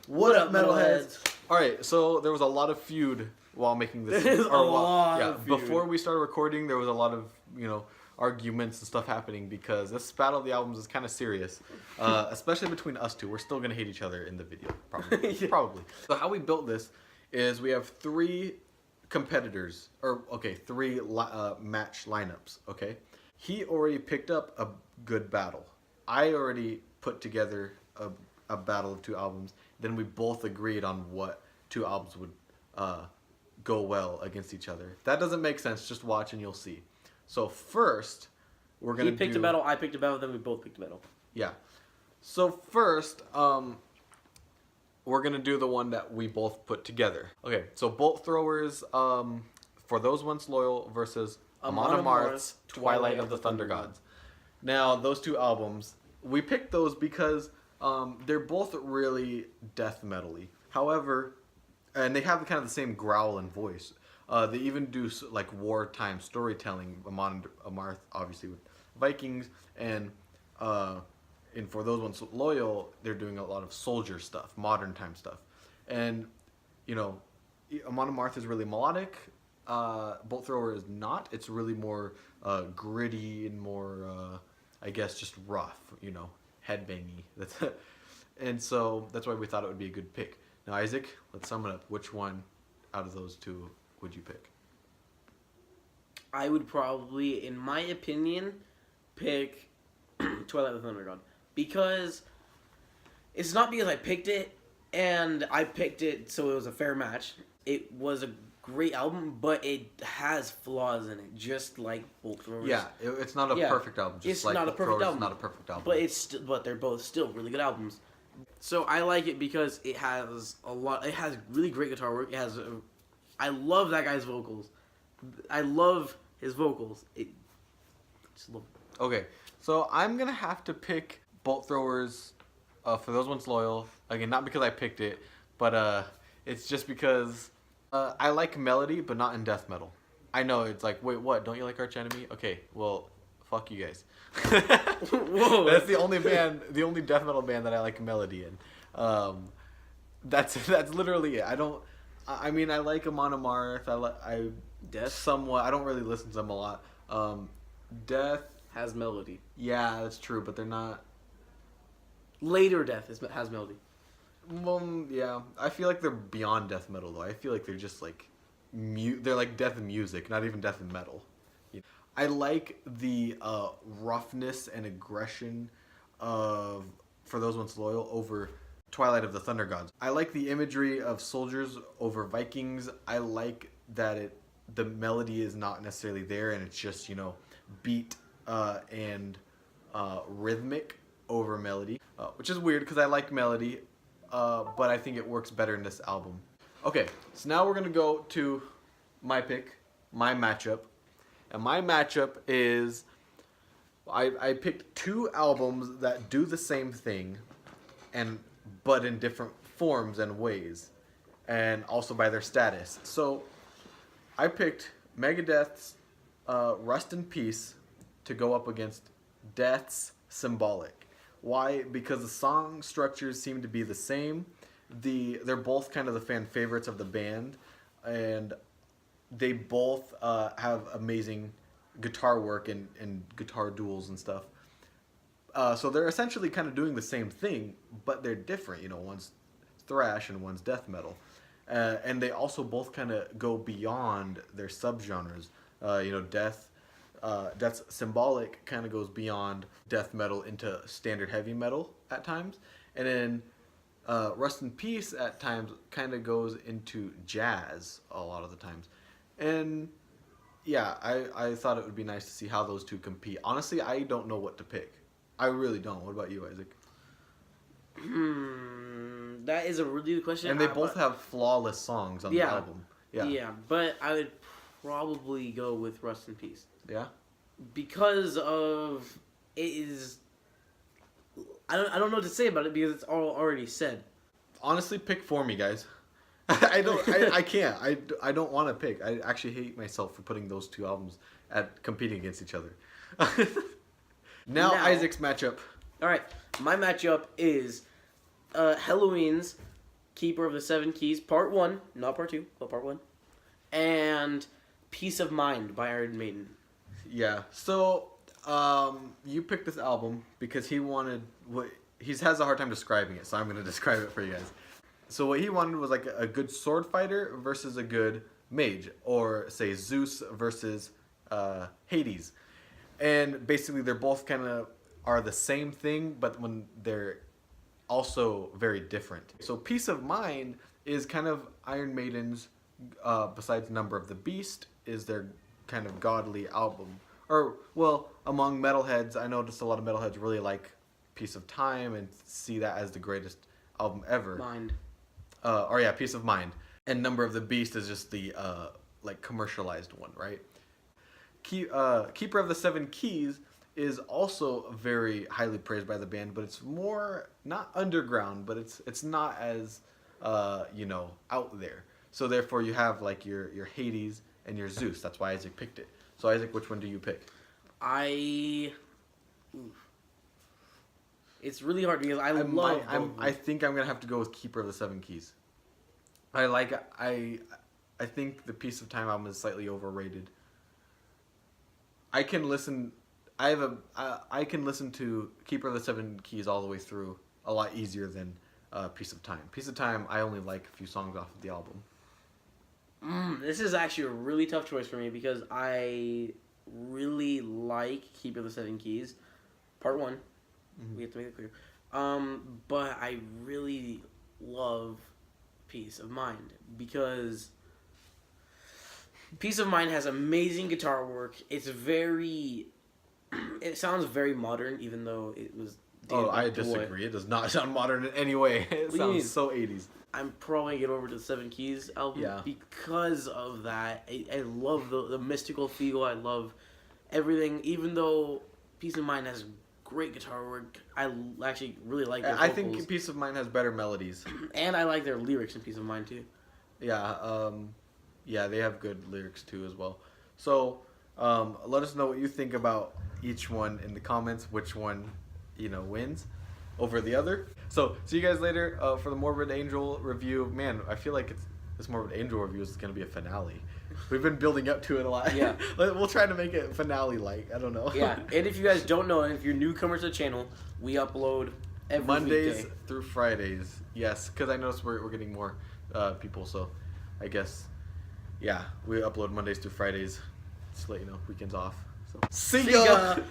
What up, metalheads? Alright, so there was a lot of feud while making this. There's a lot of feud. Before we started recording, there was a lot of, arguments and stuff happening because this Battle of the Albums is kind of serious. Especially between us two. We're still going to hate each other in the video, probably. Yeah. Probably. So how we built this is we have three competitors, three match lineups, okay? He already picked up a good battle. I already put together a battle of two albums. Then we both agreed on what two albums would go well against each other. That doesn't make sense. Just watch and you'll see. So first, we're gonna. He picked a battle. I picked a battle. Then we both picked a battle. Yeah. So first, we're gonna do the one that we both put together. Okay. So Bolt Throwers, for those once loyal versus Amon Amarth's Twilight of the Thunder Gods. Now those two albums, we picked those because they're both really death metal-y. However, and they have kind of the same growl and voice. They even do like wartime storytelling. Amon Amarth, obviously with Vikings, and for those ones loyal, they're doing a lot of soldier stuff, modern time stuff. And Amon Amarth is really melodic. Bolt Thrower is not. It's really more gritty and more, I guess, just rough. Headbangy. That's it. And so that's why we thought it would be a good pick. Now, Isaac, let's sum it up. Which one out of those two would you pick? I would probably, in my opinion, pick Twilight of the Thunder God. Because it's not because I picked it and I picked it so it was a fair match. It was a great album, but it has flaws in it, just like Bolt Throwers. Yeah, it's not a perfect album. Just it's like not a perfect album. Not a perfect album. But they're both still really good albums. So I like it because it has a lot. It has really great guitar work. I love that guy's vocals. I love his vocals. Just love it. Okay, so I'm gonna have to pick Bolt Throwers for those ones loyal. Again, not because I picked it, but it's just because I like melody, but not in death metal. I know it's like, wait, what? Don't you like Arch Enemy? Okay, well, fuck you guys. Whoa. That's the only death metal band that I like melody in. That's literally it. I mean, I like Amon Amarth. Death? Somewhat. I don't really listen to them a lot. Death Has melody. Yeah, that's true, but they're not. Later Death has melody. Well, yeah. I feel like they're beyond death metal though. I feel like they're just like they're like death and music, not even death and metal. I like the roughness and aggression of For Those Once Loyal over Twilight of the Thunder Gods. I like the imagery of soldiers over Vikings. I like that the melody is not necessarily there and it's just, beat and rhythmic over melody, which is weird because I like melody, but I think it works better in this album. Okay, so now we're going to go to my pick, my matchup. And my matchup is, I picked two albums that do the same thing, but in different forms and ways, and also by their status. So, I picked Megadeth's Rust in Peace to go up against Death's Symbolic. Why? Because the song structures seem to be the same. They're both kind of the fan favorites of the band, and they both have amazing guitar work and guitar duels and stuff. So they're essentially kind of doing the same thing, but they're different. One's thrash and one's death metal. And they also both kind of go beyond their subgenres. Death's Symbolic kind of goes beyond death metal into standard heavy metal at times. And then Rust in Peace at times kind of goes into jazz a lot of the times. And yeah, I thought it would be nice to see how those two compete. Honestly, I don't know what to pick. I really don't. What about you, Isaac? That is a really good question. And they both have flawless songs on the album. Yeah, but I would probably go with Rust in Peace. Yeah? Because of it is... I don't know what to say about it because it's all already said. Honestly, pick for me, guys. I can't. I don't want to pick. I actually hate myself for putting those two albums at competing against each other. Now, Isaac's matchup. All right, my matchup is Halloween's Keeper of the Seven Keys, Part 1, not Part 2, but Part 1, and Peace of Mind by Iron Maiden. Yeah. So, you picked this album because he wanted he has a hard time describing it, so I'm gonna describe it for you guys. So what he wanted was like a good sword fighter versus a good mage, or say Zeus versus Hades, and basically they're both kind of are the same thing, but when they're also very different. So Peace of Mind is kind of Iron Maiden's, besides Number of the Beast, is their kind of godly album. Or, well, among metalheads, I noticed a lot of metalheads really like Piece of Time and see that as the greatest album ever. Mind. Or yeah, Peace of Mind. And Number of the Beast is just the like commercialized one, right? Keeper of the Seven Keys is also very highly praised by the band, but it's more not underground, but it's not as out there. So therefore, you have like your Hades and your Zeus. That's why Isaac picked it. So Isaac, which one do you pick? It's really hard because I think I'm gonna have to go with Keeper of the Seven Keys. I think the Piece of Time album is slightly overrated. I can listen to Keeper of the Seven Keys all the way through a lot easier than Piece of Time. Piece of Time, I only like a few songs off of the album. This is actually a really tough choice for me because I really like Keeper of the Seven Keys, Part 1. Mm-hmm. We have to make it clear. But I really love Peace of Mind because Peace of Mind has amazing guitar work. It sounds very modern, even though it was. I disagree. It does not sound modern in any way. It sounds so 80s. I'm probably gonna get over to the Seven Keys album because of that. I love the mystical feel. I love everything. Even though Peace of Mind has great guitar work, I actually really like their vocals. I think Peace of Mind has better melodies. And I like their lyrics in Peace of Mind too. Yeah, they have good lyrics too as well. So, let us know what you think about each one in the comments, which one, wins over the other. So, see you guys later for the Morbid Angel review. Man, I feel like this Morbid Angel review is going to be a finale. We've been building up to it a lot. Yeah. We'll try to make it finale-like. I don't know. Yeah, and if you guys don't know, and if you're newcomers to the channel, we upload every Mondays weekday. through Fridays. Yes, because I noticed we're getting more people, so I guess, yeah, we upload Mondays through Fridays. Just to let you know, weekends off. So, see ya!